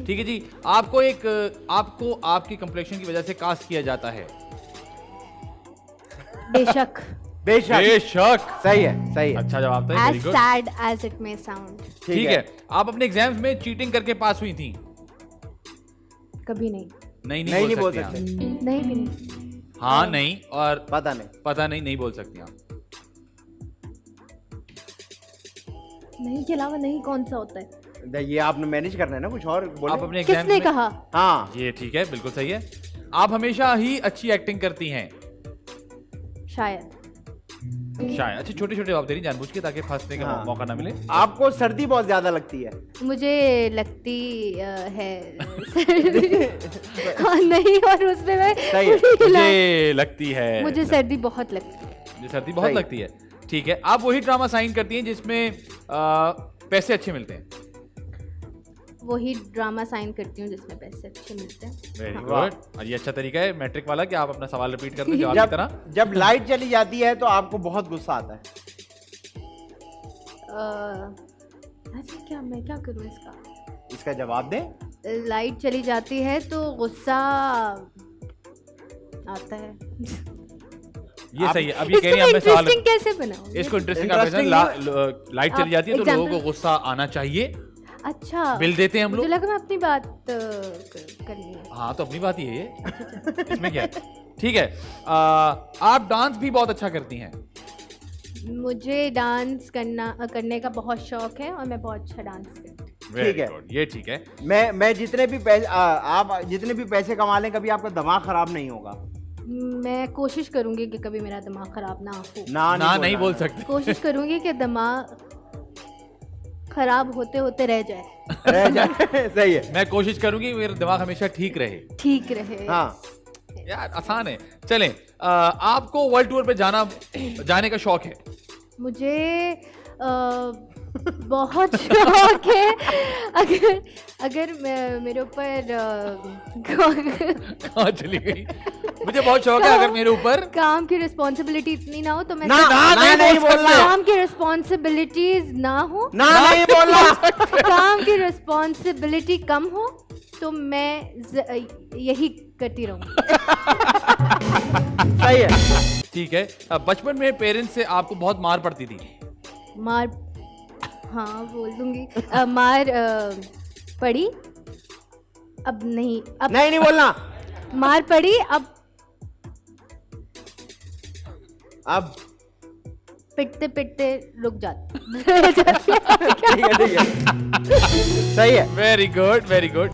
ठीक है जी। आपको आपकी कंप्लेक्शन की वजह से कास्ट किया जाता है। बेशक। बेशक। सही है। अच्छा जवाब था, As very good. sad as it may sound. ठीक है, आप अपने एग्जाम्स में चीटिंग करके पास हुई थी? कभी नहीं। नहीं बोल सकते आप। नहीं भी नहीं। हाँ नहीं और पता नहीं बोल सकती आप। नहीं के अलावा नहीं कौन सा होता है? ये आपने मैनेज करना है ना, कुछ और बोले। आप अपने एग्जाम्स किसने में कहा? हाँ ये ठीक है, बिल्कुल सही है। आप हमेशा ही अच्छी एक्टिंग करती हैं? शायद। अच्छे छोटे छोटे जवाब दे रही जानबूझ के, ताकि फंसने का हाँ। मौका ना मिले। आपको सर्दी बहुत ज्यादा लगती है? मुझे लगती है हाँ, नहीं, और उसमें मैं सही है। मुझे लगती है, मुझे सर्दी बहुत लगती है। मुझे सर्दी बहुत सही। लगती है। ठीक है, आप वही ड्रामा साइन करती हैं जिसमें पैसे अच्छे मिलते हैं? वही ड्रामा साइन करती हूँ जिसमें पैसे अच्छे मिलते हैं। वेरी वाह। गुड। ये अच्छा तरीका है मैट्रिक वाला कि आप अपना सवाल रिपीट करते हैं जवाब की तरह। जब लाइट चली जाती है तो आपको बहुत गुस्सा आता है? अच्छा, मैं क्या करूँ इसका? इसका जवाब दे। लाइट चली जाती है तो गुस्सा आता है। ये सही है। अब ये कह रही है, अब मैं सवाल इंटरेस्टिंग कैसे बनाऊं? इसको इंटरेस्टिंग लाइट चली जाती है तो example- लोगों को गुस्सा आना चाहिए। अच्छा, बिल देते हैं हम मुझे लोग। लगा मैं अपनी बात करनी है। हाँ तो अपनी बात ही है ये, इसमें क्या है। ठीक है, आप डांस भी बहुत अच्छा करती हैं? मुझे डांस करने का बहुत शौक है और मैं बहुत अच्छा डांस करती हूँ। वेरी है। गुड, ये ठीक है। मैं जितने भी पैसे आप जितने भी पैसे कमा लें, कभी आपका दिमाग खराब नहीं होगा? मैं कोशिश करूंगी कि कभी मेरा दिमाग खराब ना हो। ना नहीं बोल सकते। कोशिश करूंगी कि दिमाग खराब होते होते रह जाए। रह जाए। सही है। मैं कोशिश करूंगी मेरा दिमाग हमेशा ठीक रहे। ठीक रहे। हाँ यार आसान है। चलें, आपको वर्ल्ड टूर पे जाने का शौक है? मुझे बहुत शौक है। अगर मेरे ऊपर कहाँ चली गई? मुझे बहुत शौक है अगर मेरे ऊपर काम की रिस्पॉन्सिबिलिटी इतनी ना हो तो मैं ना नहीं बोलना। काम की रिस्पॉन्सिबिलिटीज ना हो, ना नहीं बोलना। काम की रिस्पॉन्सिबिलिटी कम हो तो मैं यही करती रहूंगी। सही है। ठीक है। बचपन में पेरेंट्स से आपको बहुत मार पड़ती थी? मार, हाँ बोल दूंगी। मार पड़ी, अब नहीं, अब नहीं बोलना। मार पड़ी, अब पिटते पिटते रुक जाती। ठीक है। सही है। Very good, very good.